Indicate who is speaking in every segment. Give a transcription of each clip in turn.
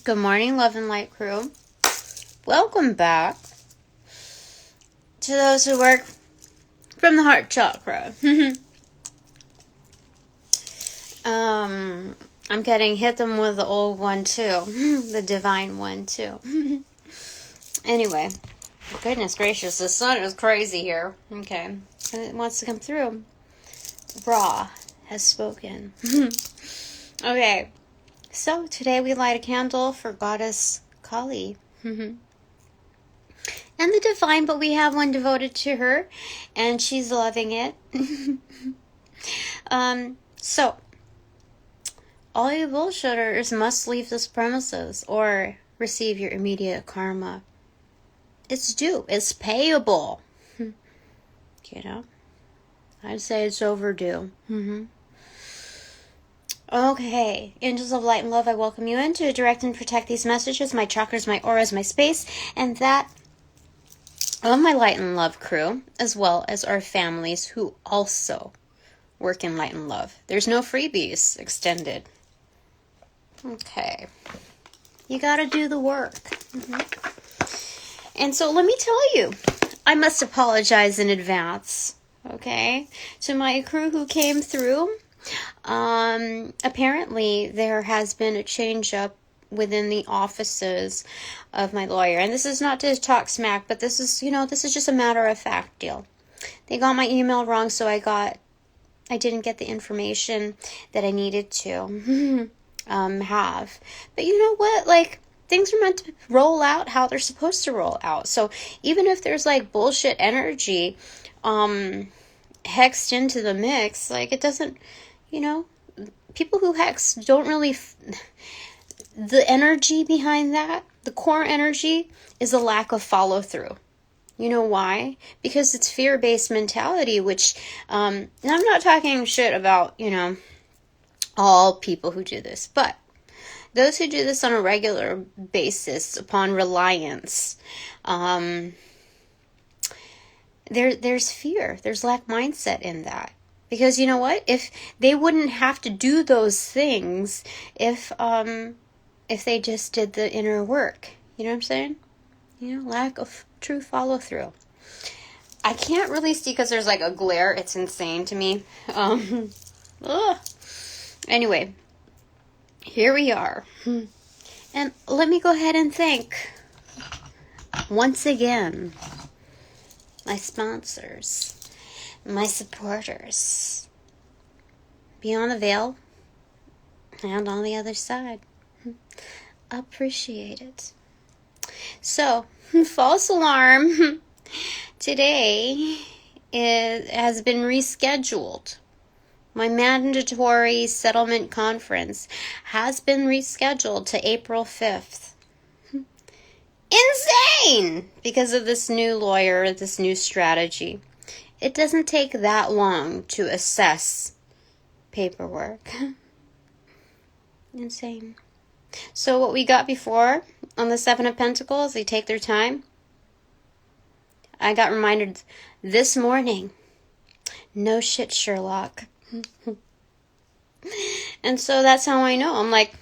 Speaker 1: Good morning, Love and Light crew. Welcome back to those who work from the heart chakra. I'm getting hit them with the old one too, the divine one too. Anyway, goodness gracious, the sun is crazy here. Okay, and it wants to come through. Ra has spoken. Okay, so today we light a candle for Goddess Kali. And the divine, but we have one devoted to her, and she's loving it. So, all you bullshitters must leave this premises or receive your immediate karma. It's due. It's payable. You know? I'd say it's overdue. Okay, angels of light and love, I welcome you in to direct and protect these messages, my chakras, my auras, my space, and that of my light and love crew, as well as our families who also work in light and love. There's no freebies extended. Okay, you gotta do the work. And so let me tell you, I must apologize in advance, okay, to my crew who came through. Apparently there has been a change up within the offices of my lawyer. And this is not to talk smack, but this is, this is just a matter of fact deal. They got my email wrong, so I didn't get the information that I needed to have. But you know what? Like, things are meant to roll out how they're supposed to roll out. So even if there's like bullshit energy hexed into the mix, like it doesn't, people who hex don't really, the energy behind that, the core energy is a lack of follow through. You know why? Because it's fear-based mentality, which, and I'm not talking shit about, all people who do this, but those who do this on a regular basis upon reliance, there's fear, there's lack mindset in that. Because you know what? If they wouldn't have to do those things if they just did the inner work. You know what I'm saying? Lack of true follow through. I can't really see because there's like a glare. It's insane to me. Anyway, here we are. And let me go ahead and thank once again my sponsors, my supporters, beyond the veil and on the other side. Appreciate it. So, false alarm. Today has been rescheduled. My mandatory settlement conference has been rescheduled to April 5th. Insane! Because of this new lawyer, this new strategy. It doesn't take that long to assess paperwork. Insane. So what we got before on the Seven of Pentacles, they take their time. I got reminded this morning, no shit, Sherlock. And so that's how I know. I'm like,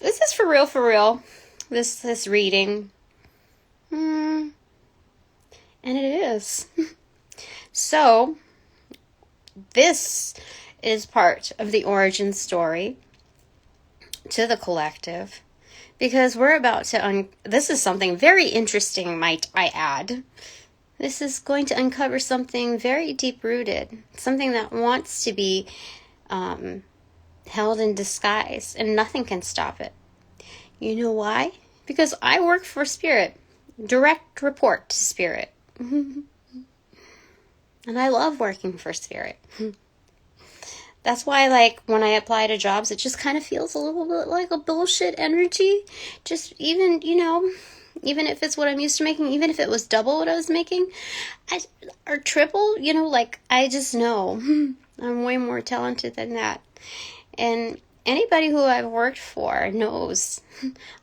Speaker 1: is this for real? This reading. And it is. So, this is part of the origin story to the collective, because we're about to, this is something very interesting, might I add. This is going to uncover something very deep-rooted, something that wants to be held in disguise, and nothing can stop it. You know why? Because I work for Spirit. Direct report to Spirit. And I love working for Spirit. That's why, like, when I apply to jobs, it just kind of feels a little bit like a bullshit energy. Just even, even if it's what I'm used to making, even if it was double what I was making, or triple, I just know I'm way more talented than that. And anybody who I've worked for knows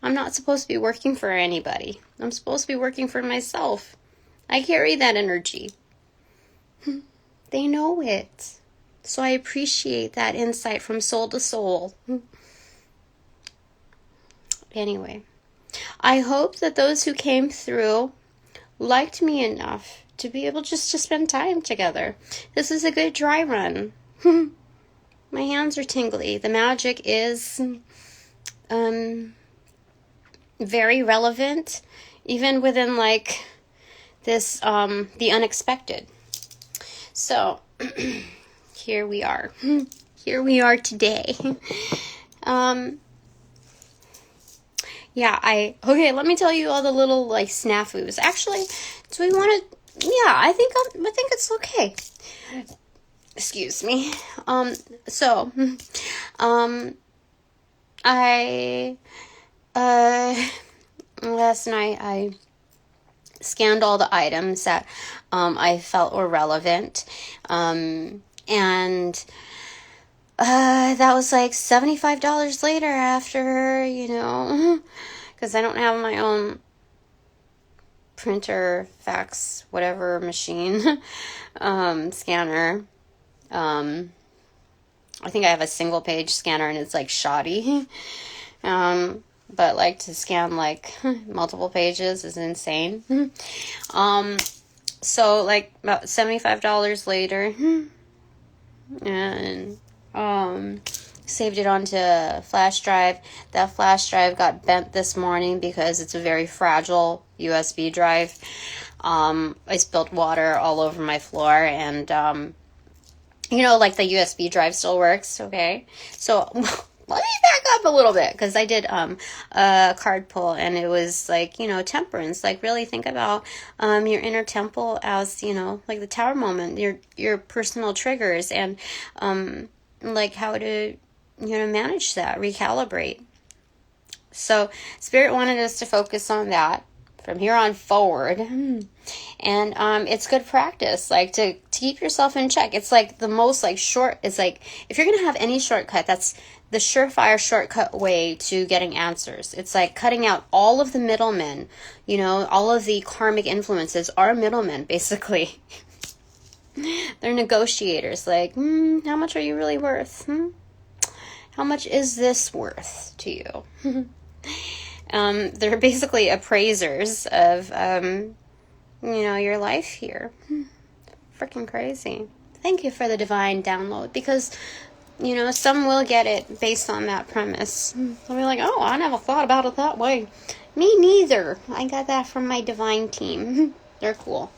Speaker 1: I'm not supposed to be working for anybody. I'm supposed to be working for myself. I carry that energy. They know it. So I appreciate that insight from soul to soul. Anyway, I hope that those who came through liked me enough to be able just to spend time together. This is a good dry run. My hands are tingly. The magic is very relevant, even within like this the unexpected. So here we are. Here we are today. Okay, let me tell you all the little like snafus. Actually, do we want to? Yeah, I think it's okay. Excuse me. Last night I scanned all the items that I felt were relevant, and that was like $75 later after, because I don't have my own printer, fax, whatever machine, scanner. I think I have a single page scanner and it's like shoddy. But like to scan like multiple pages is insane. So like about $75 later, and saved it onto a flash drive. That flash drive got bent this morning because it's a very fragile USB drive. I spilled water all over my floor, and like the USB drive still works, okay? So let me back up a little bit, because I did a card pull, and it was like, temperance. Like, really think about your inner temple as, like the tower moment, your personal triggers, and like how to, manage that, recalibrate. So Spirit wanted us to focus on that from here on forward. And it's good practice, like to keep yourself in check. It's like the most like short, it's like if you're going to have any shortcut, that's the surefire shortcut way to getting answers. It's like cutting out all of the middlemen, all of the karmic influences are middlemen, basically. They're negotiators, like, how much are you really worth? How much is this worth to you? They're basically appraisers of, your life here. Freaking crazy. Thank you for the divine download, because, some will get it based on that premise. They'll be like, oh, I never thought about it that way. Me neither. I got that from my divine team. They're cool.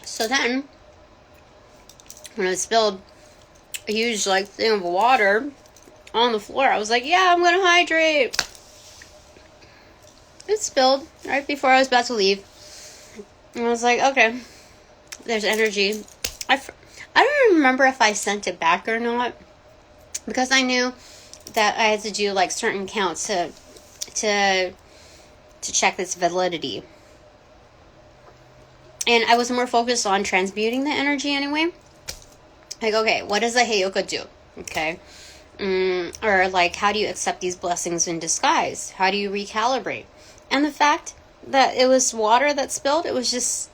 Speaker 1: So then, when I spilled a huge thing of water on the floor, I was like, yeah, I'm gonna hydrate. It spilled right before I was about to leave, and I was like, okay, there's energy. I don't even remember if I sent it back or not, because I knew that I had to do certain counts to check its validity. And I was more focused on transmuting the energy anyway. Like, okay, what does a Heyoka do? Okay. Or how do you accept these blessings in disguise? How do you recalibrate? And the fact that it was water that spilled, it was just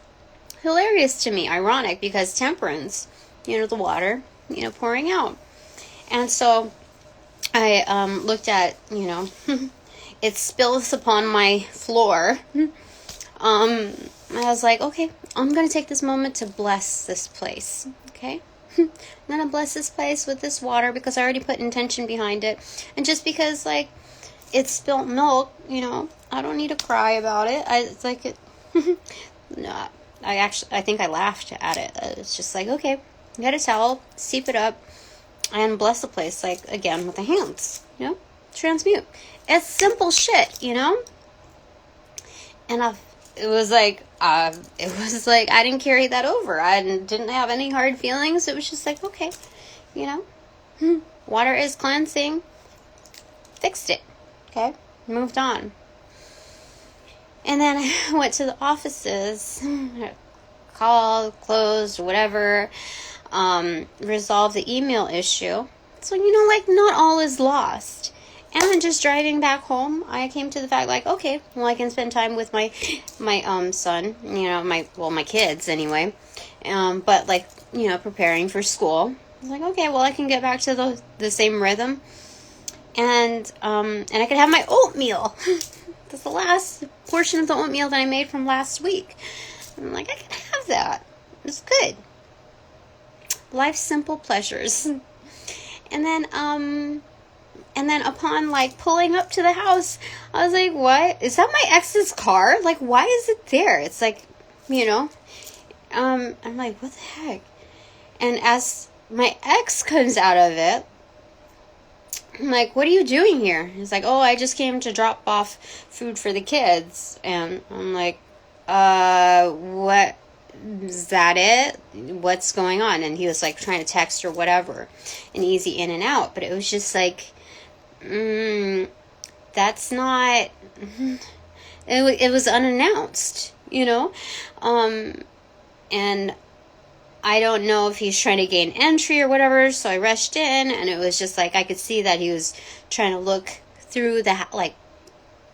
Speaker 1: hilarious to me. Ironic, because temperance, the water, pouring out. And so I looked at, it spills upon my floor. I was like, okay, I'm going to take this moment to bless this place, okay? I'm going to bless this place with this water, because I already put intention behind it. And just because, it spilled milk, I don't need to cry about it. No, I think I laughed at it. It's just like, okay, get a towel, seep it up, and bless the place, again, with the hands, transmute. It's simple shit, And it was like I didn't carry that over. I didn't have any hard feelings. It was just like, okay, water is cleansing. Fixed it. Okay, moved on. And then I went to the offices, called, closed, whatever, resolved the email issue. So, not all is lost. And then just driving back home, I came to the fact, okay, well, I can spend time with my son, my kids anyway. But preparing for school, was like, okay, well, I can get back to the same rhythm, and I could have my oatmeal. That's the last portion of the oatmeal that I made from last week. I'm like, I can have that. It's good. Life's simple pleasures. And then upon like pulling up to the house, I was like, what? Is that my ex's car? Like, why is it there? It's like, I'm like, what the heck? And as my ex comes out of it, I'm like, what are you doing here? He's like, oh, I just came to drop off food for the kids. And I'm like, what? Is that it? What's going on? And he was like trying to text or whatever, an easy in and out. But it was just like, that's not, it was unannounced, and I don't know if he's trying to gain entry or whatever, so I rushed in, and it was just like, I could see that he was trying to look through the,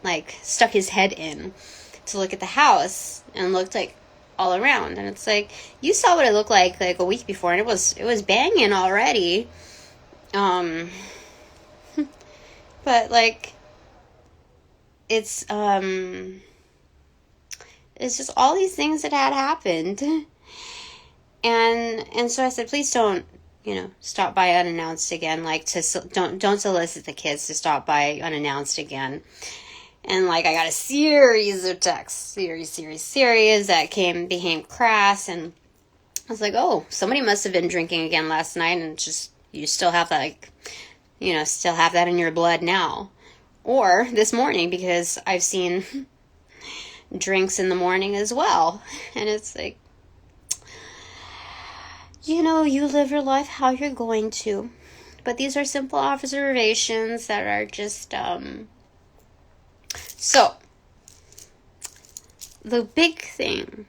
Speaker 1: like stuck his head in to look at the house, and looked like all around, and it's like, you saw what it looked like a week before, and it was banging already, but like, it's just all these things that had happened. And so I said, please don't, stop by unannounced again. Like, don't solicit the kids to stop by unannounced again. And like, I got a series of texts, series that became crass. And I was like, oh, somebody must have been drinking again last night, and just, you still have that, still have that in your blood now. Or this morning, because I've seen drinks in the morning as well. And it's like, you live your life how you're going to. But these are simple observations that are just, so, the big thing,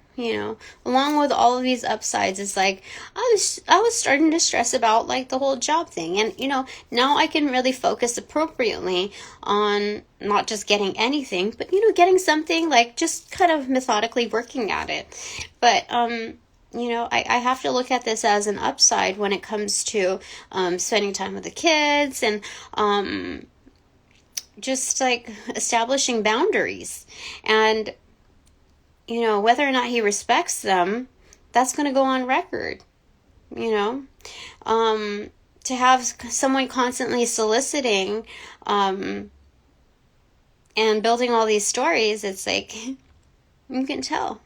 Speaker 1: along with all of these upsides, is like, I was starting to stress about like the whole job thing. And, now I can really focus appropriately on not just getting anything, but, getting something, like just kind of methodically working at it. But, I have to look at this as an upside when it comes to spending time with the kids, and just like establishing boundaries. And, whether or not he respects them, that's going to go on record, to have someone constantly soliciting and building all these stories, it's like, you can tell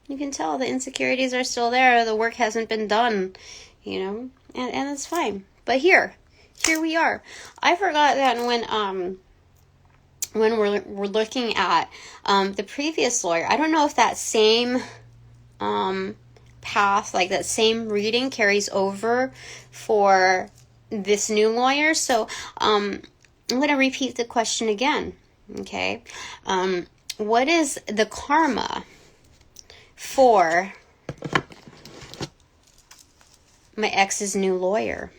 Speaker 1: the insecurities are still there. The work hasn't been done, and it's fine. But here we are. I forgot that when we're looking at the previous lawyer, I don't know if that same path, like that same reading, carries over for this new lawyer. So I'm going to repeat the question again. Okay, what is the karma for my ex's new lawyer?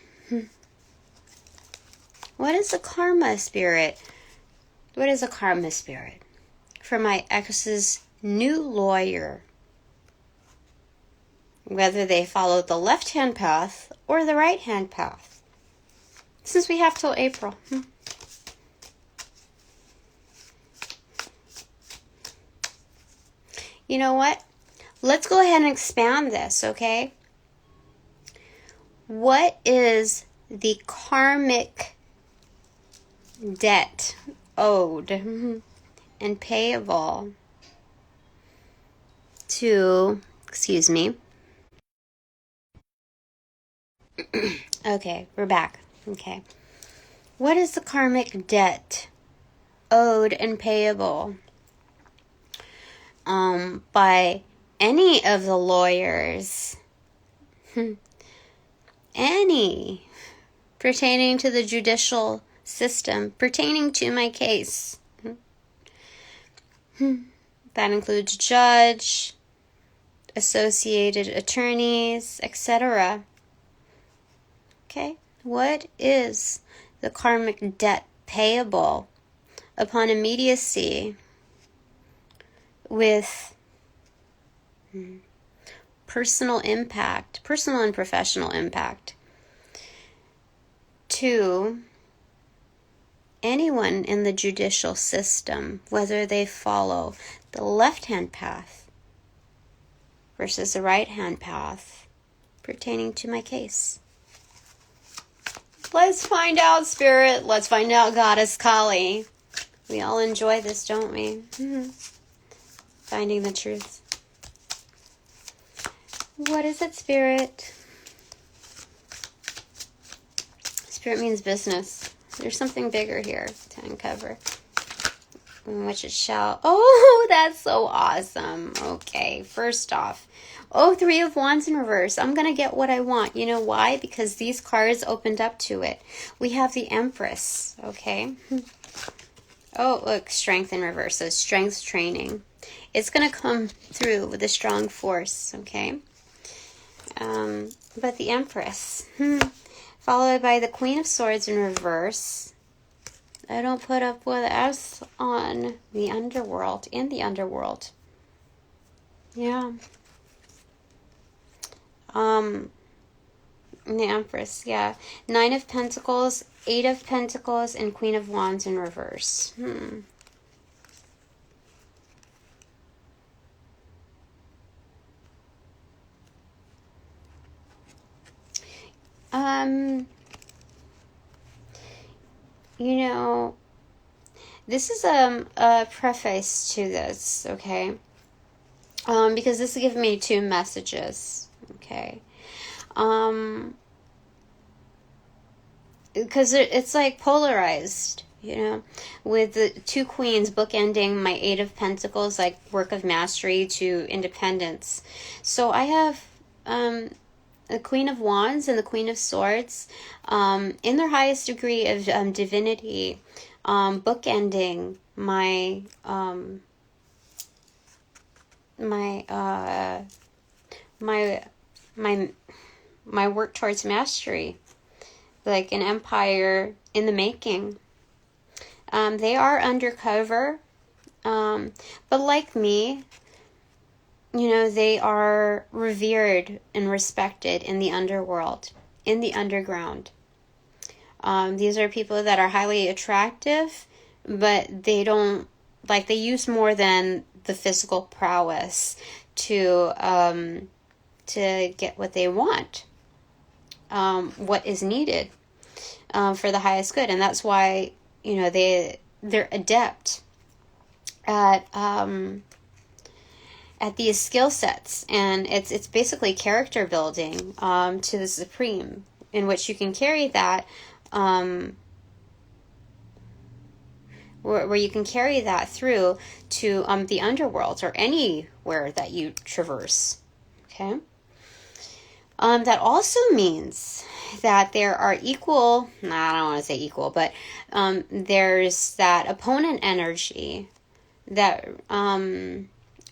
Speaker 1: What is the karma, spirit? What is a karma, spirit, for my ex's new lawyer? Whether they follow the left-hand path or the right-hand path. Since we have till April. You know what? Let's go ahead and expand this, okay? What is the karmic debt owed and payable to, okay, we're back. Okay. What is the karmic debt owed and payable by any of the lawyers, any, pertaining to the judicial system, pertaining to my case? That includes judge, associated attorneys, etc. Okay, what is the karmic debt payable upon immediacy with personal and professional impact to anyone in the judicial system, whether they follow the left-hand path versus the right-hand path pertaining to my case. Let's find out, Spirit. Let's find out, Goddess Kali. We all enjoy this, don't we? Finding the truth. What is it, Spirit? Spirit means business. There's something bigger here to uncover. In which it shall... Oh, that's so awesome. Okay, first off. Oh, Three of Wands in reverse. I'm going to get what I want. You know why? Because these cards opened up to it. We have the Empress, okay? Oh, look, Strength in reverse. So strength training. It's going to come through with a strong force, okay? But the Empress, followed by the Queen of Swords in reverse. I don't put up with us on the underworld, in the underworld. Yeah. The Empress, yeah. Nine of Pentacles, Eight of Pentacles, and Queen of Wands in reverse. You know, this is a preface to this, okay? Because this will give me two messages, okay? Because it's like polarized, you know, with the two queens bookending my Eight of Pentacles, like work of mastery to independence. So I have the Queen of Wands and the Queen of Swords in their highest degree of divinity, bookending my my work towards mastery, like an empire in the making. They are undercover, but like me, you know, they are revered and respected in the underworld, in the underground. These are people that are highly attractive, but they don't, like, they use more than the physical prowess to get what they want, what is needed for the highest good. And that's why, you know, they're adept at these skill sets, and it's basically character building to the supreme, in which you can carry that where you can carry that through to the underworld or anywhere that you traverse. Okay. That also means that there are equal, I don't want to say equal, but there's that opponent energy that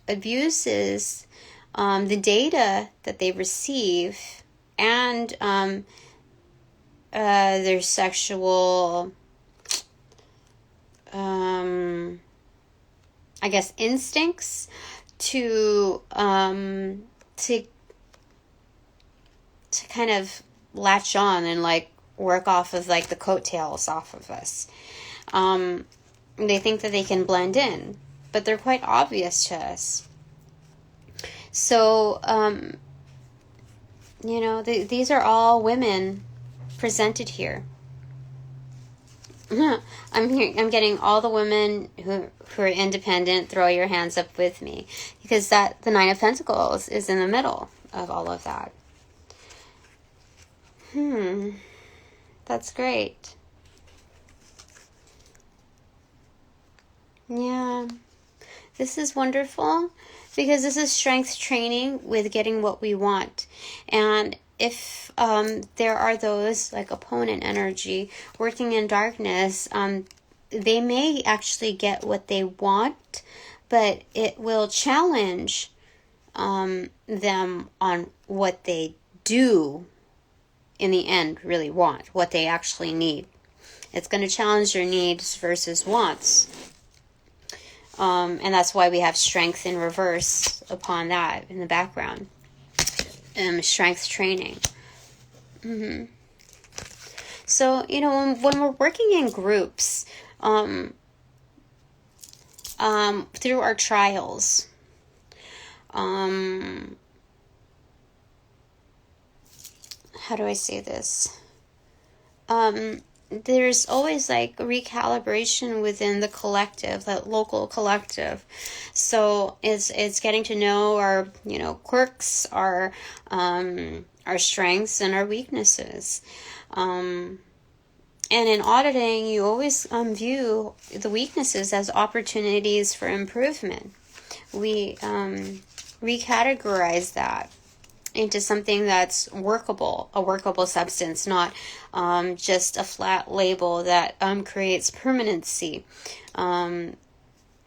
Speaker 1: abuses the data that they receive and their sexual, I guess, instincts to kind of latch on and like work off of like the coattails off of us. They think that they can blend in, but they're quite obvious to us. So, you know, these are all women presented here. I'm getting all the women who are independent. Throw your hands up with me, because the Nine of Pentacles is in the middle of all of that. That's great. Yeah. This is wonderful, because this is strength training with getting what we want. And if there are those like opponent energy working in darkness, they may actually get what they want, but it will challenge them on what they do in the end really want, what they actually need. It's going to challenge their needs versus wants. And that's why we have strength in reverse upon that in the So So, when we're working in groups, through our trials, how do I say this? There's always like recalibration within the collective, that local collective. So it's getting to know our quirks, our strengths and our weaknesses. And in auditing, you always view the weaknesses as opportunities for improvement. We recategorize that into something that's workable, a workable substance, not just a flat label that creates permanency,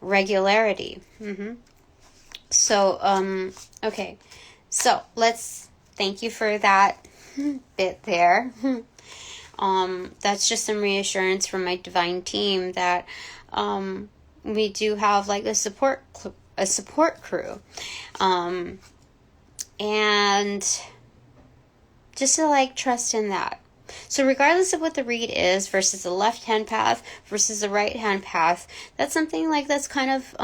Speaker 1: regularity. So, okay. So, thank you for that bit there. That's just some reassurance from my divine team that we do have like a support crew. And just to like trust in that. So regardless of what the read is versus the left-hand path versus the right-hand path, that's something like that's kind of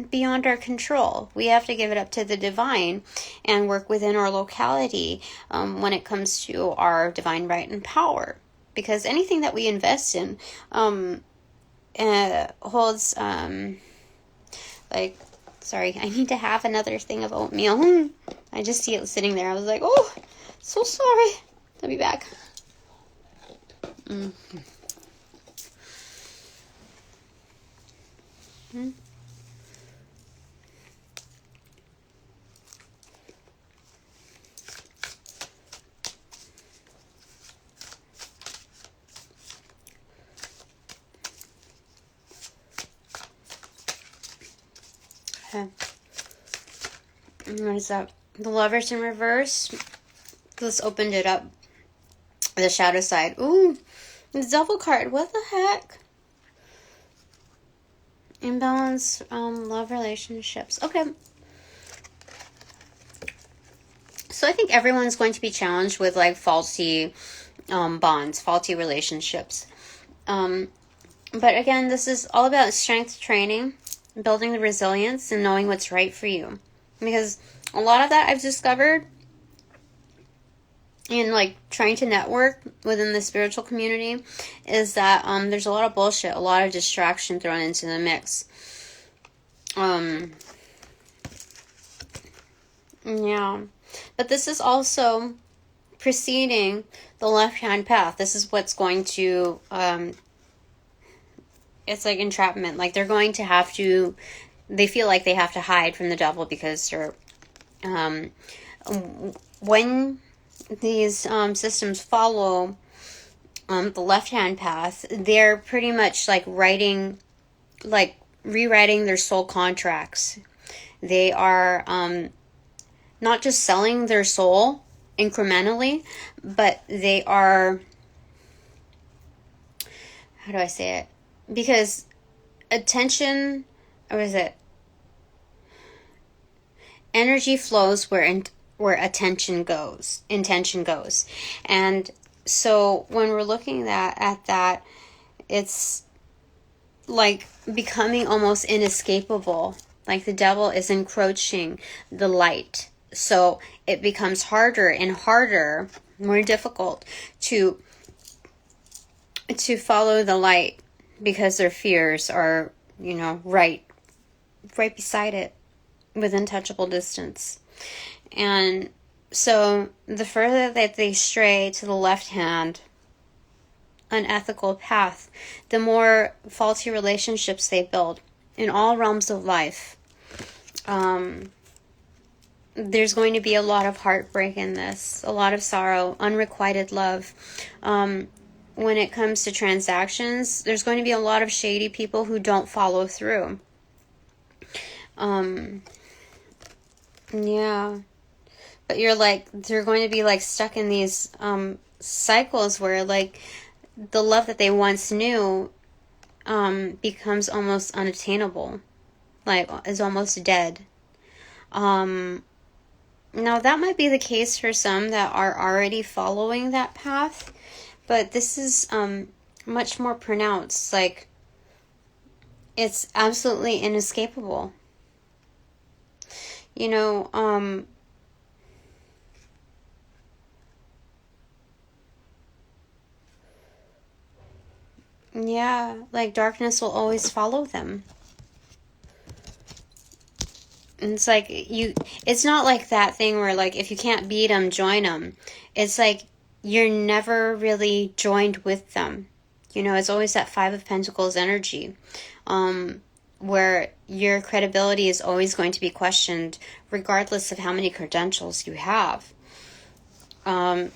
Speaker 1: beyond our control. We have to give it up to the divine and work within our locality when it comes to our divine right and power. Because anything that we invest in holds sorry, I need to have another thing of oatmeal. I just see it sitting there. I was like, oh, so sorry. I'll be back. Okay. What is that? The Lovers in reverse. Let's open it up. The shadow side. Ooh, the Devil card. What the heck? Imbalance, love relationships. Okay. So I think everyone's going to be challenged with like faulty bonds, faulty relationships. But again, this is all about strength training, building the resilience, and knowing what's right for you. Because a lot of that I've discovered in like trying to network within the spiritual community is that there's a lot of bullshit, a lot of distraction thrown into the mix. Yeah. But this is also preceding the left-hand path. This is what's going to it's like entrapment. Like they're going to have to, they feel like they have to hide from the devil because they're when these systems follow the left-hand path, they're pretty much like rewriting their soul contracts. They are not just selling their soul incrementally, but they are, how do I say it? Because attention, or is it? Energy flows where intention goes. And so when we're looking at that, it's like becoming almost inescapable. Like the devil is encroaching the light. So it becomes harder and harder, more difficult to follow the light because their fears are, right beside it within touchable distance. And so the further that they stray to the left hand, unethical path, the more faulty relationships they build in all realms of life. There's going to be a lot of heartbreak in this, a lot of sorrow, unrequited love. When it comes to transactions, there's going to be a lot of shady people who don't follow through. Yeah. But they're going to be like stuck in these cycles where like the love that they once knew becomes almost unattainable, like is almost dead. Now, that might be the case for some that are already following that path, but this is much more pronounced. Like, it's absolutely inescapable. You know, yeah, like darkness will always follow them. And it's like it's not like that thing where like if you can't beat them, join them. It's like you're never really joined with them. You know, it's always that Five of Pentacles energy, where your credibility is always going to be questioned regardless of how many credentials you have.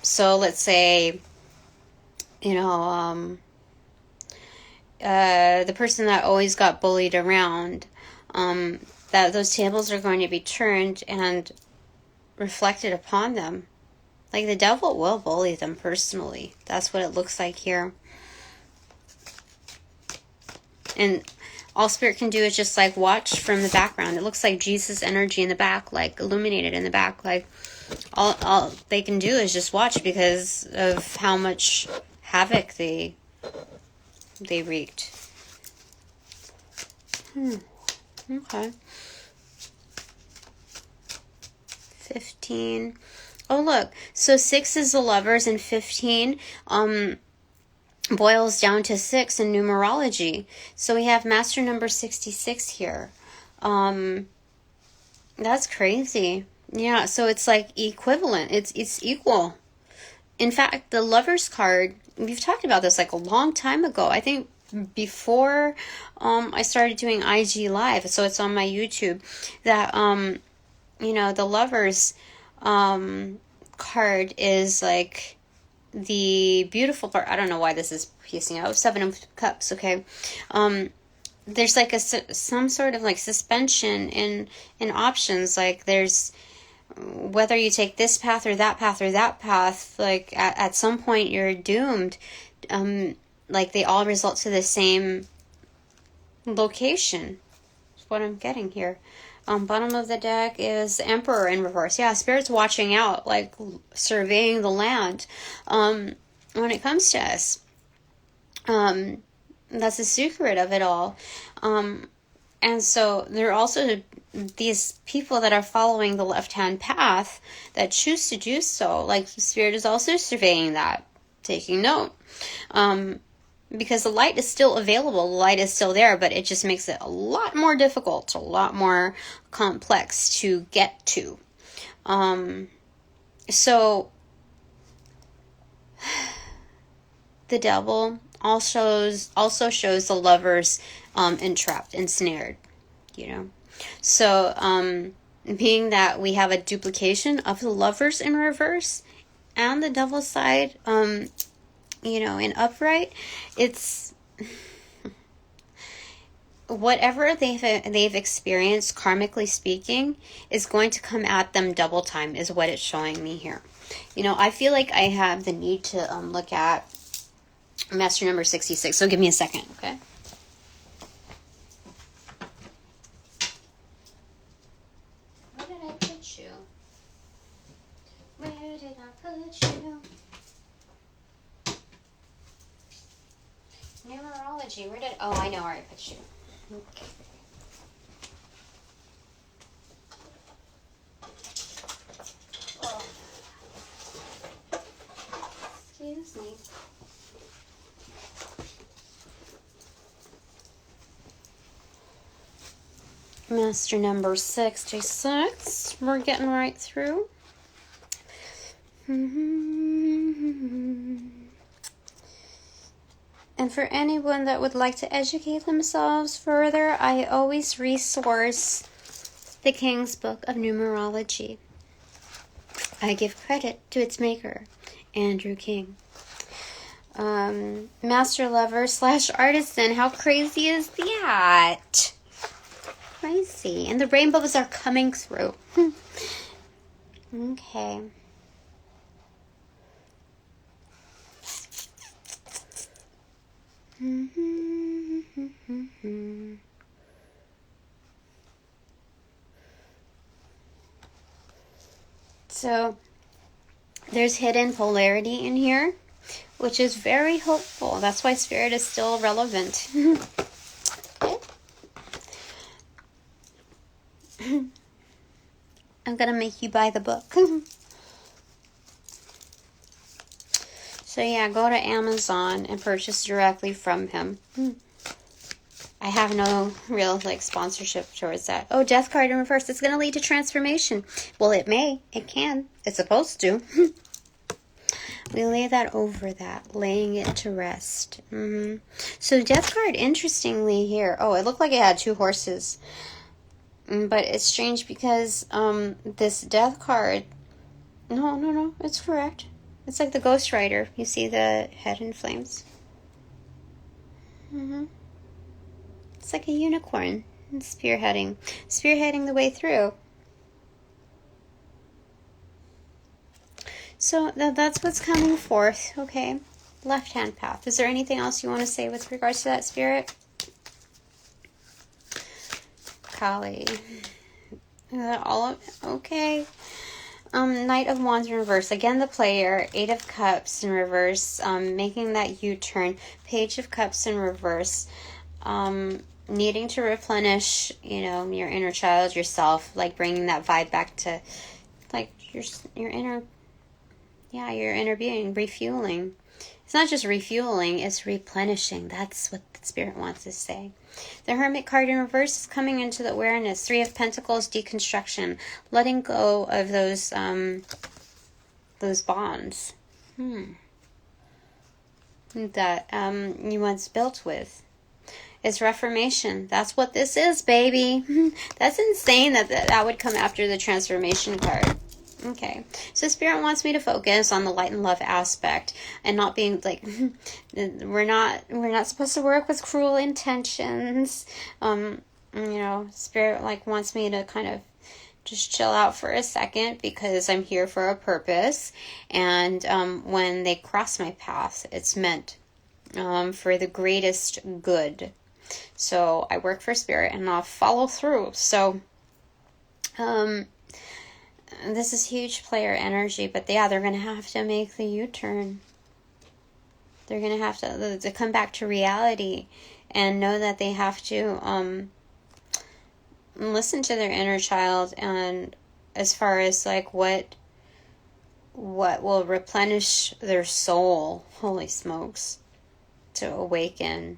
Speaker 1: So let's say, you know, the person that always got bullied around, that those tables are going to be turned and reflected upon them. Like the devil will bully them personally. That's what it looks like here. And all Spirit can do is just like watch from the background. It looks like Jesus energy in the back, like illuminated in the back. Like all they can do is just watch because of how much havoc they wreaked. Okay. 15. Oh, look. So 6 is the Lovers, and 15 boils down to 6 in numerology. So we have master number 66 here. That's crazy. Yeah, so it's like equivalent. It's equal. In fact, the Lovers card, we've talked about this like a long time ago. I think before I started doing IG Live, so it's on my YouTube, that you know, the Lovers card is like the beautiful part. I don't know why this is piecing out. 7 of Cups, okay. There's like some sort of like suspension in options. Like there's whether you take this path or that path or that path, like at some point you're doomed. Like they all result to the same location. That's what I'm getting here. Bottom of the deck is the Emperor in reverse. Yeah, Spirit's watching out, like surveying the land when it comes to us. That's the secret of it all. And so there are also these people that are following the left-hand path that choose to do so. Like Spirit is also surveying that, taking note. Because the light is still available, the light is still there, but it just makes it a lot more difficult, a lot more complex to get to. So the devil also shows the Lovers entrapped, ensnared, you know. So being that we have a duplication of the Lovers in reverse and the devil's side, you know, in upright, it's whatever they've experienced, karmically speaking, is going to come at them double time, is what it's showing me here. You know, I feel like I have the need to look at master number 66. So give me a second, okay? Where did I put you? Where did I put you? Numerology, where did... Oh, I know where I put you. Okay. Oh. Excuse me. Master number 66. We're getting right through. And for anyone that would like to educate themselves further, I always resource the King's Book of Numerology. I give credit to its maker, Andrew King. Master Lover / Artisan. How crazy is that? Crazy. And the rainbows are coming through. Okay. So there's hidden polarity in here, which is very hopeful. That's why Spirit is still relevant. Okay. I'm going to make you buy the book. So yeah, go to Amazon and purchase directly from him. I have no real sponsorship towards that. Oh, death card in reverse. It's going to lead to transformation. Well, it may. It can. It's supposed to. We lay that over that, laying it to rest. So death card, interestingly here. Oh, it looked like it had 2 horses. But it's strange because this death card... No, it's correct. It's like the Ghost Rider. You see the head in flames? It's like a unicorn spearheading the way through. So that's what's coming forth, okay? Left-hand path. Is there anything else you want to say with regards to that, Spirit? Kali. All of okay. Knight of Wands in reverse. Again, the player. 8 of Cups in reverse. Making that U-turn. Page of Cups in reverse. Needing to replenish, your inner child, yourself, bringing that vibe back to, your inner, your inner being, refueling. It's not just refueling, it's replenishing. That's what the Spirit wants to say. The Hermit card in reverse is coming into the awareness. 3 of Pentacles, deconstruction, letting go of those bonds that you once built with. It's reformation. That's what this is, baby. That's insane that would come after the transformation card. Okay. So Spirit wants me to focus on the light and love aspect and not being we're not supposed to work with cruel intentions. Spirit wants me to kind of just chill out for a second because I'm here for a purpose. And when they cross my path, it's meant for the greatest good. So I work for Spirit and I'll follow through. So this is huge player energy, but they're going to have to make the U-turn. They're going to have to come back to reality and know that they have to listen to their inner child, and as far as what will replenish their soul, holy smokes, to awaken.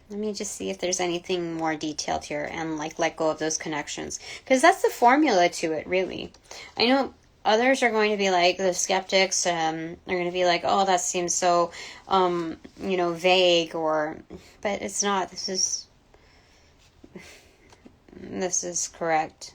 Speaker 1: Let me just see if there's anything more detailed here and let go of those connections. Because that's the formula to it, really. I know others are going to be the skeptics are going to be oh, that seems so, vague, but it's not. This is correct.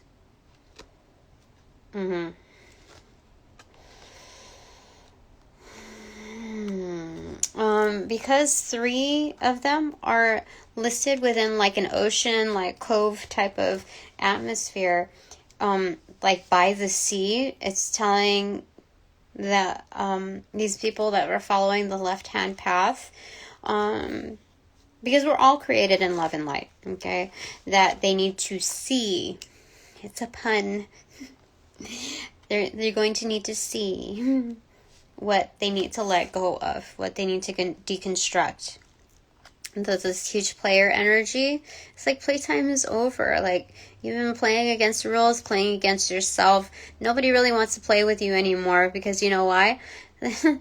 Speaker 1: Because 3 of them are listed within an ocean, cove type of atmosphere, by the sea, it's telling that these people that were following the left-hand path, because we're all created in love and light, okay, that they need to see. It's a pun. They're going to need to see what they need to let go of, what they need to deconstruct. This huge player energy, it's playtime is over. You've been playing against the rules, playing against yourself. Nobody really wants to play with you anymore because you know why? The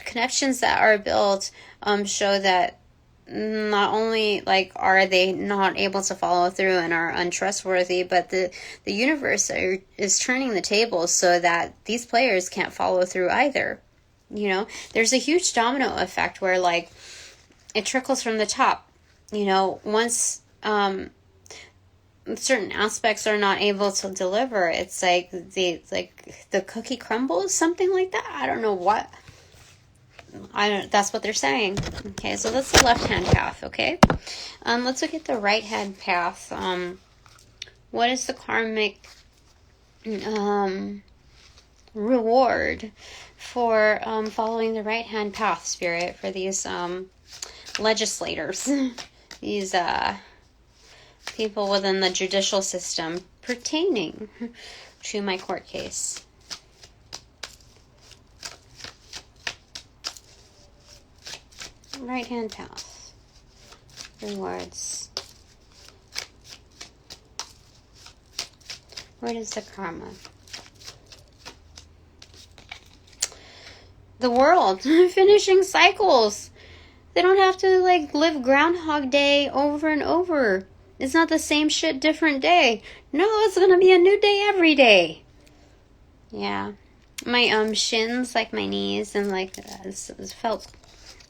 Speaker 1: connections that are built show that not only are they not able to follow through and are untrustworthy, but the universe is turning the tables so that these players can't follow through either. There's a huge domino effect where it trickles from the top. Once certain aspects are not able to deliver, it's the cookie crumbles, something like that. I don't know what. That's what they're saying. Okay, so that's the left-hand path, okay? Let's look at the right-hand path. What is the karmic reward for following the right-hand path, Spirit, for these legislators, these people within the judicial system? pertaining to my court case. Right hand path. Rewards. What is the karma? The world. Finishing cycles. They don't have to like live Groundhog Day over and over. It's not the same shit, different day. No, it's gonna be a new day every day. Yeah. My shins, like my knees, and like it felt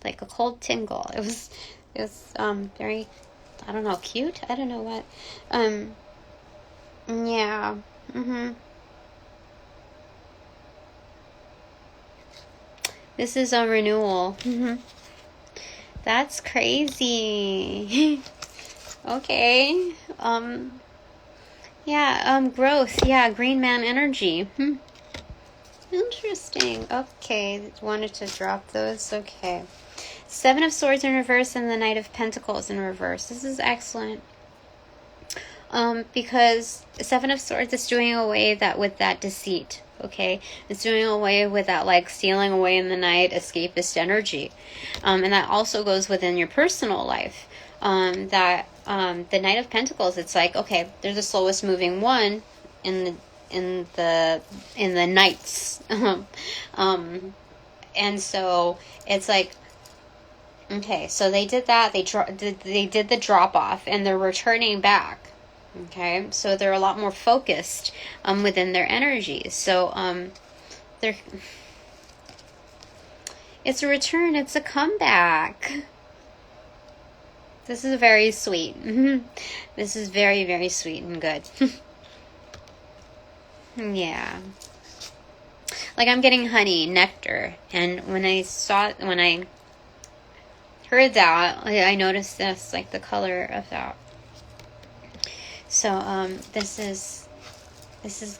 Speaker 1: like a cold tingle. It was very, I don't know, cute? I don't know what. Yeah. This is a renewal. That's crazy. Okay. Yeah, growth. Yeah, green man energy. Interesting. Okay, wanted to drop those. Okay. Seven of Swords in reverse and the Knight of Pentacles in reverse. This is excellent. Because Seven of Swords is doing away with that deceit. Okay, it's doing away with that like stealing away in the night, escapist energy, and that also goes within your personal life. The Knight of Pentacles, it's like, okay, there's a slowest moving one in the nights, and so it's like, okay, so they did that. They did the drop off, and they're returning back. Okay, so they're a lot more focused within their energies. So it's a return. It's a comeback. This is very sweet. This is very, very sweet and good. Yeah. Like I'm getting honey, nectar, and when I heard that, I noticed this, like the color of that. So this is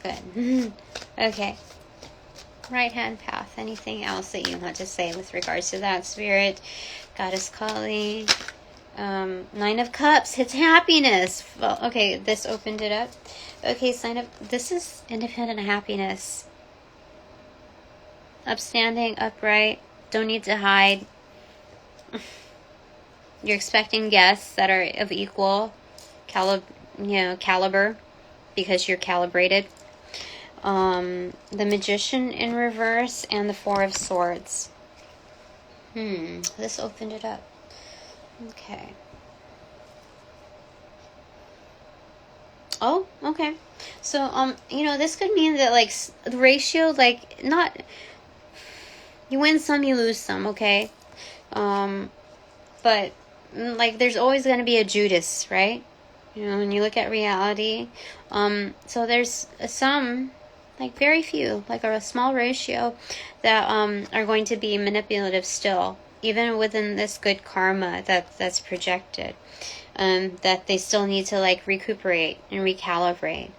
Speaker 1: good. Okay. Right hand path. Anything else that you want to say with regards to that, Spirit? Goddess Kali. Nine of Cups. It's happiness. Well, okay, this opened it up. Okay, this is independent happiness. Upstanding, upright. Don't need to hide. You're expecting guests that are of equal caliber, because you're calibrated. The Magician in reverse and the Four of Swords. This opened it up. Okay. Oh, okay. So, this could mean that, like, the ratio, like, not, you win some, you lose some, okay? But, like, there's always going to be a Judas, right? When you look at reality. So there's some, like very few, like a small ratio that are going to be manipulative still, even within this good karma that's projected. That they still need to like recuperate and recalibrate.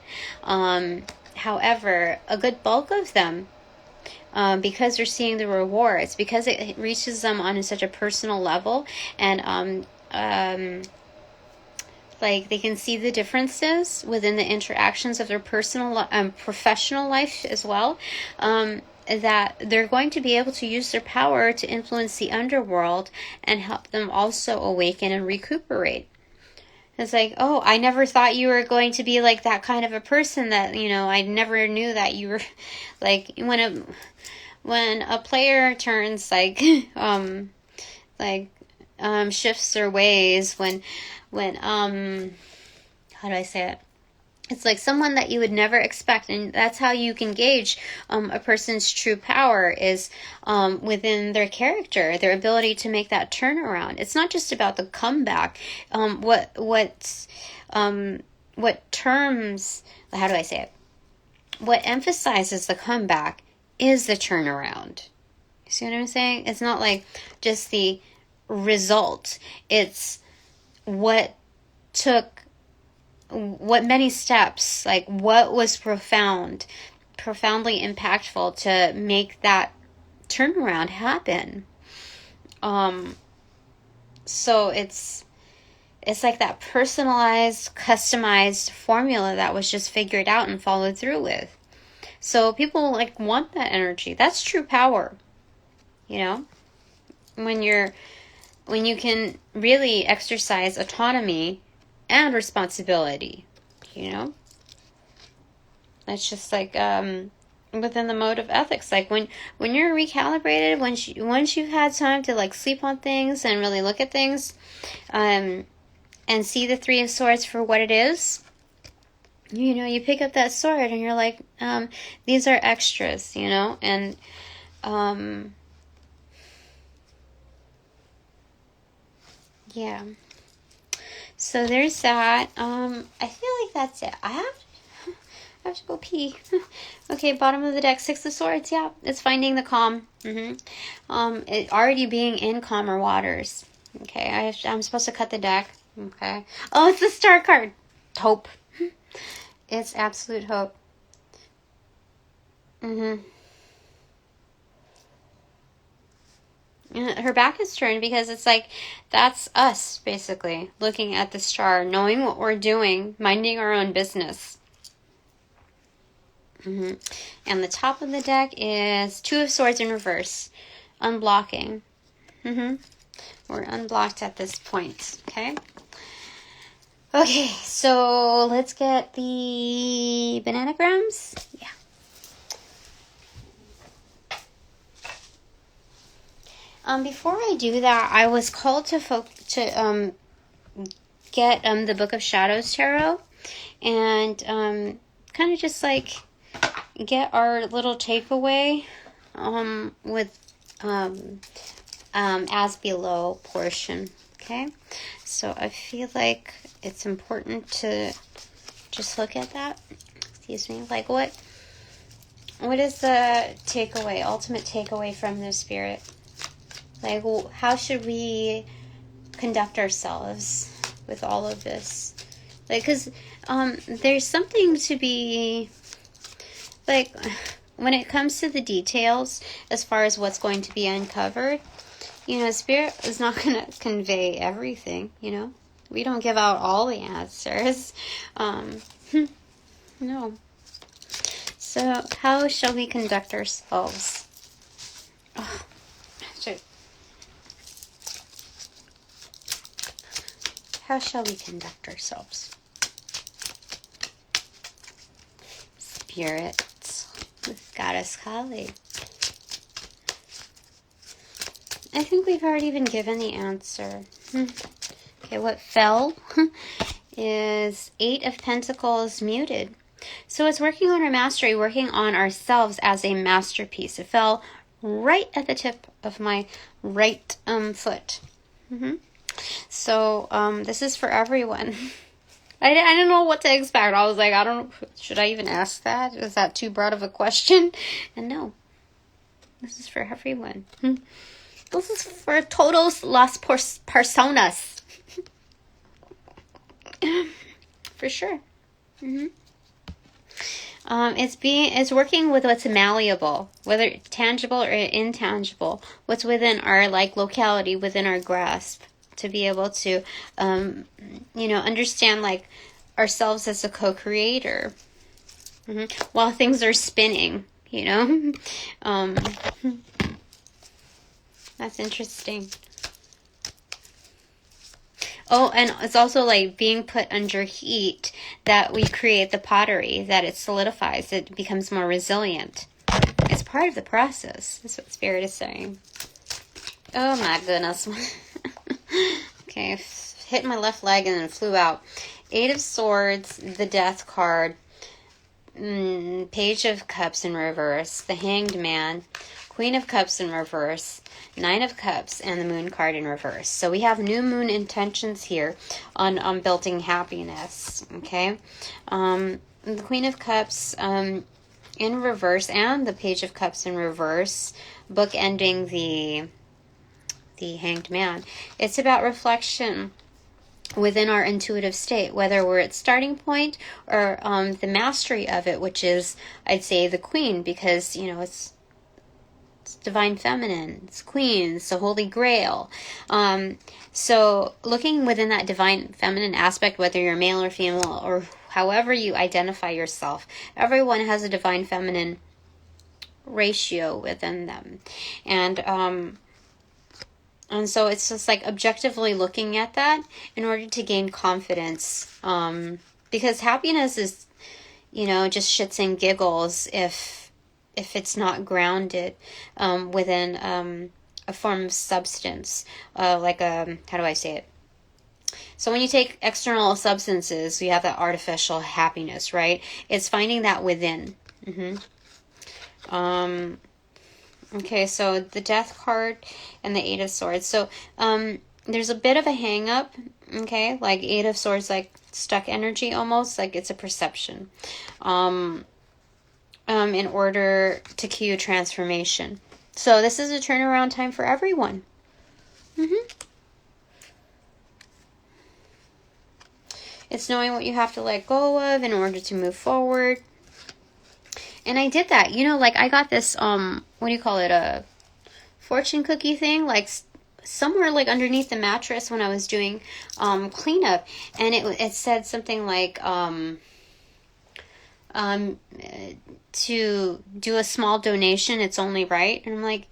Speaker 1: However, a good bulk of them, because they're seeing the rewards, because it reaches them on such a personal level, and like they can see the differences within the interactions of their personal professional life as well, that they're going to be able to use their power to influence the underworld and help them also awaken and recuperate. It's like, oh, I never thought you were going to be like that kind of a person, that, I never knew that you were like, when a player turns shifts their ways, when how do I say it? It's like someone that you would never expect, and that's how you can gauge a person's true power, is within their character, their ability to make that turnaround. It's not just about the comeback. What terms? How do I say it? What emphasizes the comeback is the turnaround. You see what I'm saying? It's not like just the result. It's what many steps, like what was profoundly impactful to make that turnaround happen. So it's It's like that personalized, customized formula that was just figured out and followed through with. So people like want that energy. That's true power. You know, when you can really exercise autonomy and responsibility, you know, that's just like within the mode of ethics. Like when you're recalibrated, once you've had time to like sleep on things and really look at things, and see the Three of Swords for what it is. You know, you pick up that sword and you're like, these are extras, you know, and yeah. So there's that. I feel like that's it. I have to go pee. Okay, bottom of the deck, Six of Swords. Yeah, it's finding the calm. It already being in calmer waters. Okay, I'm supposed to cut the deck. Okay. Oh, it's the Star card. Hope. It's absolute hope. Her back is turned because it's like, that's us, basically, looking at the star, knowing what we're doing, minding our own business. And the top of the deck is Two of Swords in reverse. Unblocking. We're unblocked at this point, okay? Okay, so let's get the bananagrams. Yeah. Before I do that, I was called to get the Book of Shadows Tarot and kind of just like get our little takeaway with as below portion. Okay, so I feel like it's important to just look at that. Excuse me. Like what is the takeaway, ultimate takeaway from the Spirit? Like, how should we conduct ourselves with all of this? Like, because there's something to be, like, when it comes to the details, as far as what's going to be uncovered, you know, Spirit is not going to convey everything, you know? We don't give out all the answers. No. So, how shall we conduct ourselves? Oh, shit. How shall we conduct ourselves? Spirit with Goddess Kali. I think we've already been given the answer. Okay, what fell is Eight of Pentacles muted. So it's working on our mastery, working on ourselves as a masterpiece. It fell right at the tip of my right foot. So this is for everyone. I didn't know what to expect. I was like, I don't know, should I even ask that? Is that too broad of a question? And no, this is for everyone. This is for todos las personas. For sure. It's working with what's malleable, whether it's tangible or intangible, what's within our like locality, within our grasp, to be able to understand like ourselves as a co-creator while things are spinning, you know. That's interesting. Oh, and it's also like being put under heat that we create the pottery, that it solidifies, it becomes more resilient. It's part of the process. That's what Spirit is saying. Oh my goodness. Okay, hit my left leg and then flew out. Eight of Swords, the Death card, Page of Cups in reverse, the Hanged Man, Queen of Cups in reverse, Nine of Cups, and the Moon card in reverse. So we have new moon intentions here on building happiness, okay? The Queen of Cups in reverse and the Page of Cups in reverse, bookending the Hanged Man. It's about reflection within our intuitive state, whether we're at starting point or the mastery of it, which is, I'd say, the Queen, because, you know, it's It's divine feminine. It's queen. It's the Holy Grail. So looking within that divine feminine aspect, whether you're male or female or however you identify yourself, everyone has a divine feminine ratio within them. And so it's just like objectively looking at that in order to gain confidence. Because happiness is, just shits and giggles if it's not grounded within a form of substance, like how do I say it? So when you take external substances, you have that artificial happiness, right? It's finding that within. Okay, so the Death card and the Eight of Swords. So there's a bit of a hang up, okay? Like Eight of Swords, like stuck energy almost, like it's a perception. In order to cue transformation. So this is a turnaround time for everyone. It's knowing what you have to let go of in order to move forward. And I did that. Like I got this, what do you call it? A fortune cookie thing, like somewhere like underneath the mattress when I was doing cleanup. And it said something like, to do a small donation, it's only right. And I'm like,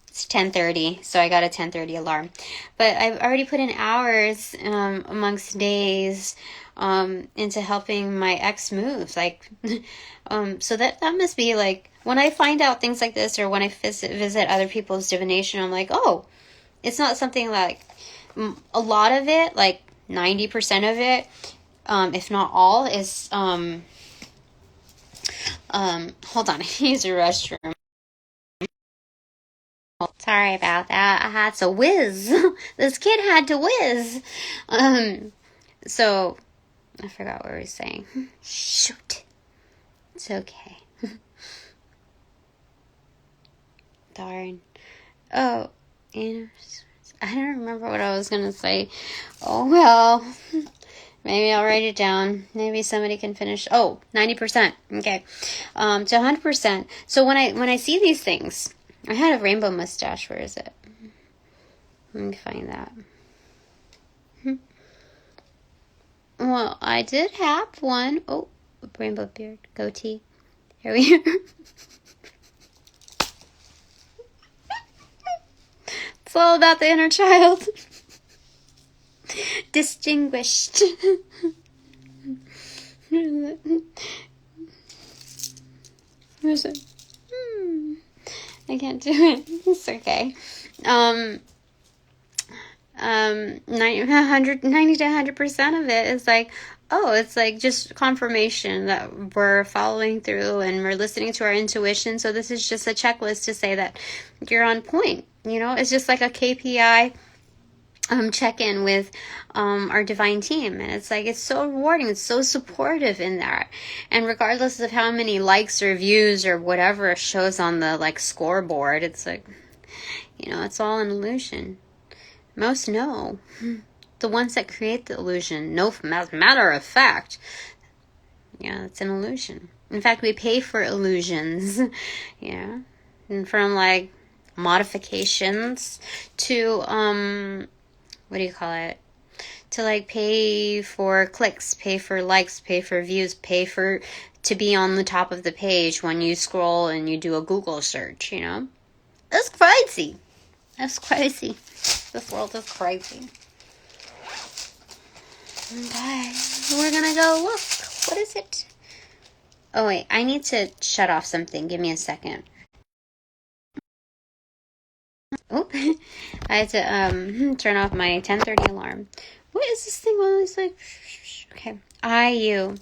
Speaker 1: it's 10:30, so I got a 10:30 alarm. But I've already put in hours amongst days into helping my ex move. Like, so that must be like, when I find out things like this, or when I visit other people's divination, I'm like, oh, it's not something like, a lot of it, like 90% of it, if not all, is, hold on, I use a restroom. Sorry about that. I had to whiz. This kid had to whiz. So, I forgot what we were saying. Shoot. It's okay. Darn. Oh, I don't remember what I was going to say. Oh, well. Maybe I'll write it down. Maybe somebody can finish. Oh, 90%. Okay. To 100%. So when I see these things, I had a rainbow mustache. Where is it? Let me find that. Well, I did have one. Oh, rainbow beard. Goatee. Here we are. It's all about the inner child. Distinguished. Where is it? I can't do it. It's okay. 90 to 100% of it is like, oh, it's like just confirmation that we're following through and we're listening to our intuition. So this is just a checklist to say that you're on point. It's just like a KPI check-in with our divine team, and it's like, it's so rewarding, it's so supportive in that. And regardless of how many likes or views or whatever shows on the like scoreboard, it's like, it's all an illusion. Most know. The ones that create the illusion know, as a matter of fact, it's an illusion. In fact, we pay for illusions. And from like modifications to what do you call it? To like pay for clicks, pay for likes, pay for views, pay for to be on the top of the page when you scroll and you do a Google search, That's crazy. That's crazy. This world is crazy. Okay, we're gonna go look. What is it? Oh wait, I need to shut off something. Give me a second. Oh, I had to turn off my 10:30 alarm. What is this thing always like? Okay, you.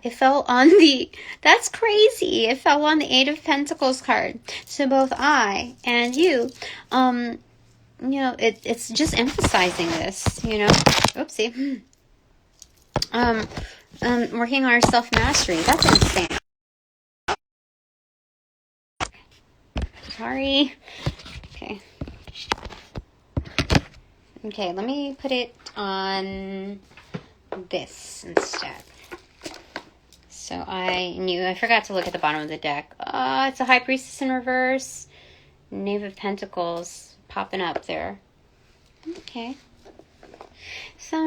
Speaker 1: It fell on the. That's crazy. It fell on the Eight of Pentacles card. So both I and you, it's just emphasizing this. Oopsie. Working on our self-mastery. That's insane. Sorry. Okay, let me put it on this instead. So I forgot to look at the bottom of the deck. It's a High Priestess in reverse. Knave of Pentacles popping up there. Okay. So,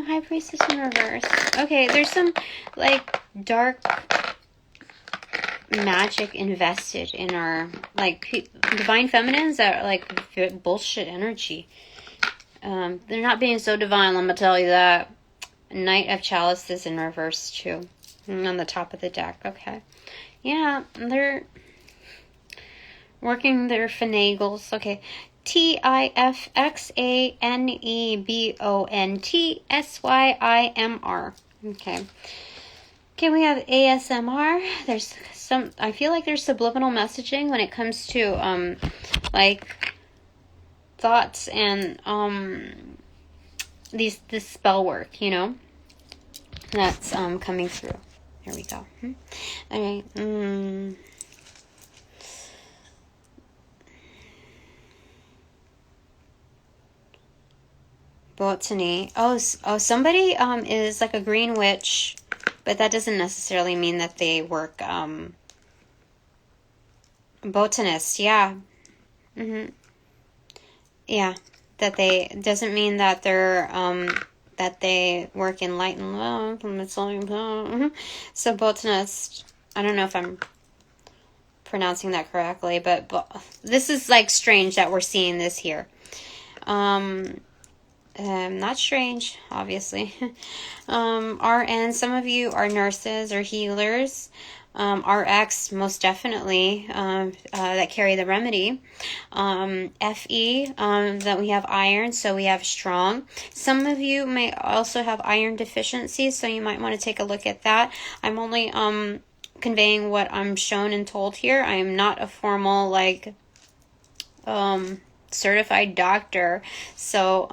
Speaker 1: High Priestess in reverse. Okay, there's some, like, dark magic invested in our, like, divine feminines that are, like, bullshit energy. They're not being so divine, let me tell you that. Knight of Chalices in reverse, too. On the top of the deck. Okay. Yeah, they're working their finagles. Okay. TIFXANEBONTSYIMR. Okay. Okay, we have ASMR. There's some, I feel like there's subliminal messaging when it comes to, like, thoughts and, this spell work, you know, that's, coming through. Here we go. Okay. Botany. Oh, somebody is like a green witch, but that doesn't necessarily mean that they work botanist. Yeah. Yeah, that they doesn't mean that they're that they work in light and love. So botanist. I don't know if I'm pronouncing that correctly, but this is like strange that we're seeing this here. Not strange, obviously. RN, some of you are nurses or healers. RX, most definitely, that carry the remedy. FE, that we have iron, so we have strong. Some of you may also have iron deficiency, so you might want to take a look at that. I'm only conveying what I'm shown and told here. I am not a formal, like, certified doctor, so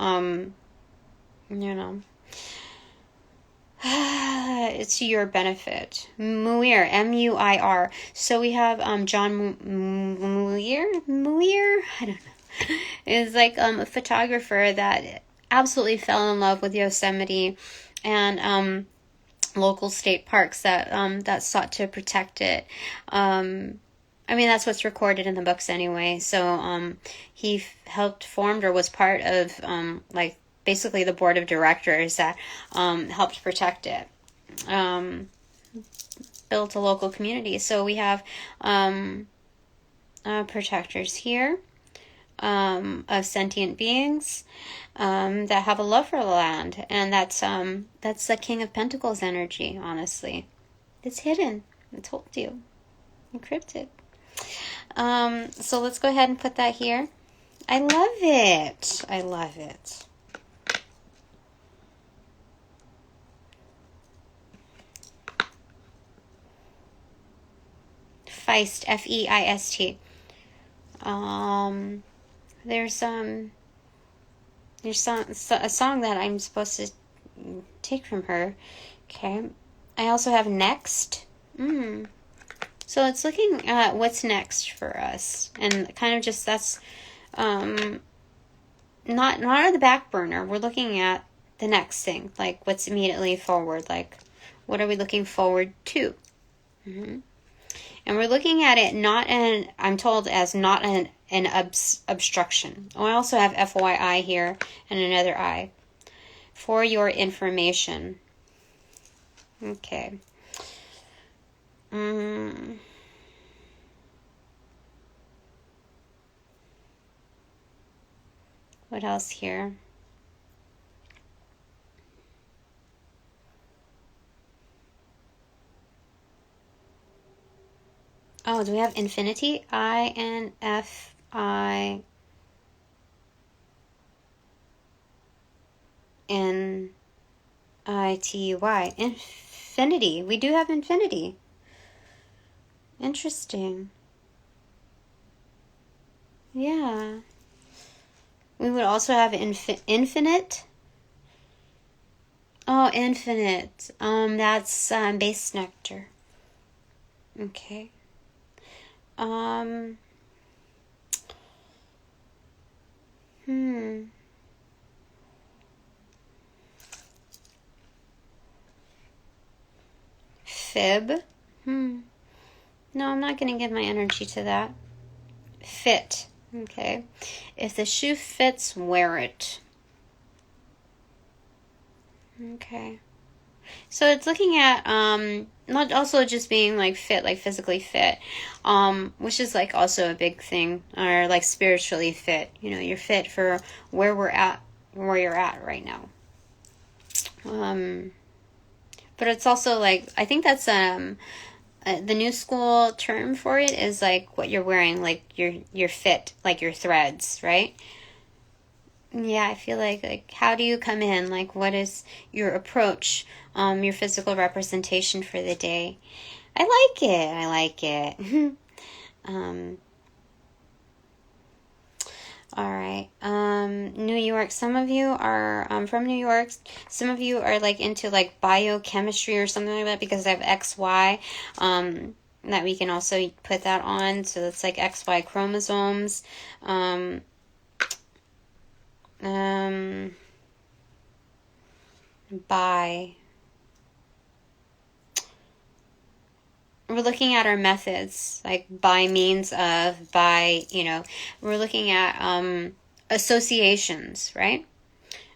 Speaker 1: you know, it's to your benefit. Muir, M-U-I-R. So we have John Muir, I don't know, is like a photographer that absolutely fell in love with Yosemite and local state parks that sought to protect it. I mean, that's what's recorded in the books anyway. So he helped formed or was part of like basically the board of directors that helped protect it. Built a local community. So we have protectors here of sentient beings that have a love for the land, and that's the King of Pentacles energy. Honestly, it's hidden. I told you, encrypted. So let's go ahead and put that here. I love it. I love it. Feist, F-E-I-S-T. There's a song that I'm supposed to take from her. Okay. I also have Next. So it's looking at what's next for us, and kind of just that's not on the back burner. We're looking at the next thing, like what's immediately forward, like what are we looking forward to? And we're looking at it I'm told as not an obstruction. Oh, I also have FYI here and another I. For your information. Okay. What else here? Oh, do we have infinity? I-N-F-I-N-I-T-Y. Infinity. We do have infinity. Interesting. Yeah. We would also have infinite. Oh, infinite. That's base nectar. Okay. fib. No, I'm not going to give my energy to that. Fit. Okay. If the shoe fits, wear it. Okay. So it's looking at not also just being like fit, like physically fit, which is like also a big thing, or like spiritually fit. You know, you're fit for where you're at right now. But it's also like, I think that's the new school term for it is like what you're wearing, like you're fit, like your threads, right? Yeah, I feel like how do you come in? Like, what is your approach, your physical representation for the day? I like it. All right. New York. Some of you are from New York. Some of you are like into like biochemistry or something like that because I have XY. That we can also put that on. So it's like XY chromosomes. By we're looking at our methods, like by means of, by, you know, we're looking at associations, right?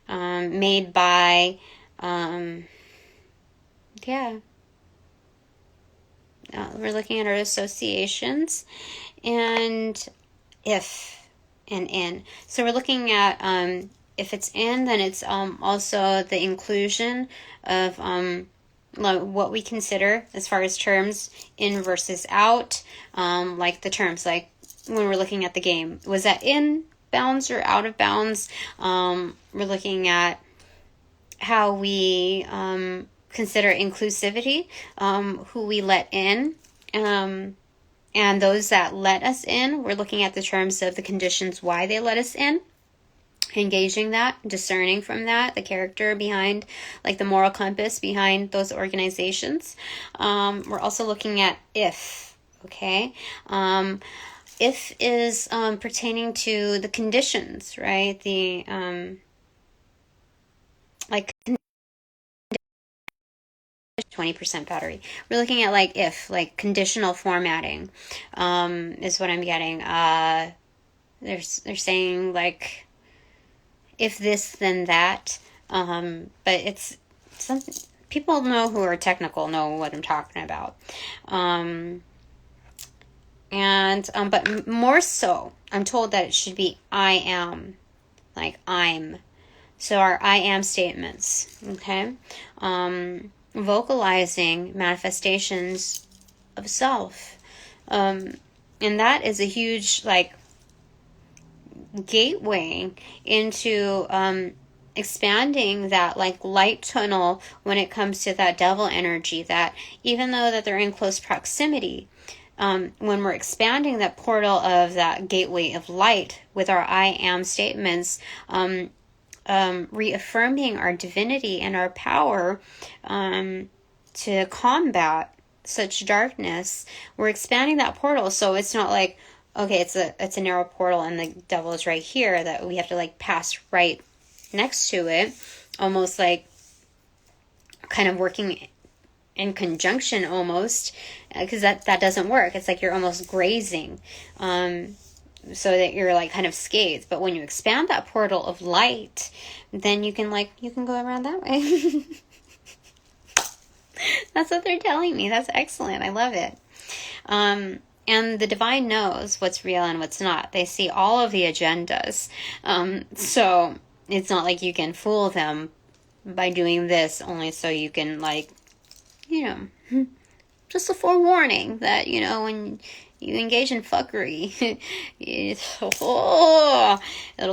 Speaker 1: Made by, yeah. We're looking at our associations and if and in. So we're looking at if it's in, then it's also the inclusion of what we consider as far as terms in versus out, like the terms, like when we're looking at the game, was that in bounds or out of bounds? We're looking at how we consider inclusivity, who we let in, and those that let us in. We're looking at the terms of the conditions why they let us in, engaging that, discerning from that, the character behind, like the moral compass behind those organizations. We're also looking at if, okay? If is pertaining to the conditions, right? The, like 20% battery. We're looking at like if, like conditional formatting, is what I'm getting. They're saying like, if this then that, but it's something people know who are technical know what I'm talking about, but more so I'm told that it should be I am, like I'm, so our I am statements, okay, vocalizing manifestations of self, and that is a huge like gateway into expanding that like light tunnel when it comes to that devil energy, that even though that they're in close proximity, when we're expanding that portal of that gateway of light with our I am statements, reaffirming our divinity and our power to combat such darkness, we're expanding that portal. So it's not like, okay, it's a narrow portal and the devil is right here, that we have to like pass right next to it, almost like kind of working in conjunction almost, because that doesn't work. It's like you're almost grazing, so that you're like kind of scathed. But when you expand that portal of light, then you can go around that way. That's what they're telling me. That's excellent. I love it. And the divine knows what's real and what's not. They see all of the agendas. So it's not like you can fool them by doing this only so you can, like, you know, just a forewarning that, you know, when you engage in fuckery, it'll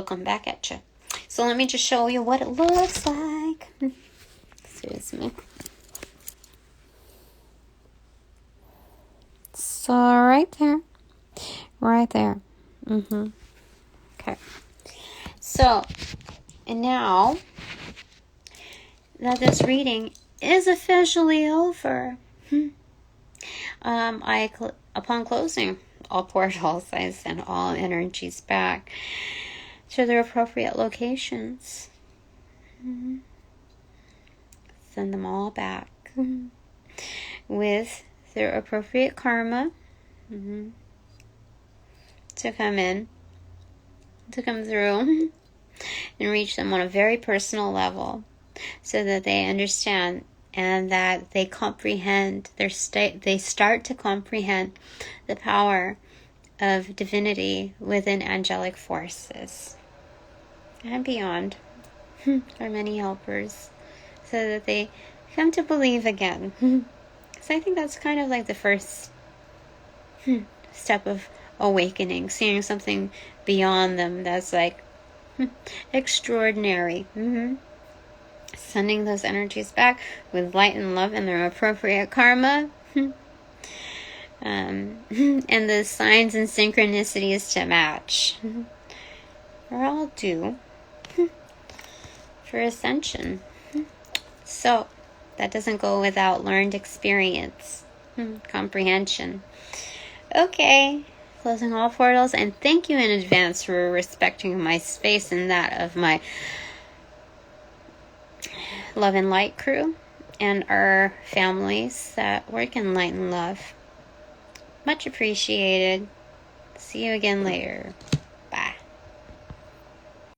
Speaker 1: come back at you. So let me just show you what it looks like. Excuse me. So right there. Okay. So, and now that this reading is officially over, upon closing all portals, I send all energies back to their appropriate locations. Send them all back. with their appropriate karma to come through and reach them on a very personal level, so that they understand and that they comprehend they start to comprehend the power of divinity within angelic forces and beyond, our many helpers, so that they come to believe again. So I think that's kind of like the first step of awakening, seeing something beyond them that's like extraordinary. Sending those energies back with light and love and their appropriate karma. And the signs and synchronicities to match are all due for ascension. So that doesn't go without learned experience, comprehension. Okay, closing all portals, and thank you in advance for respecting my space and that of my love and light crew and our families that work in light and love. Much appreciated. See you again later.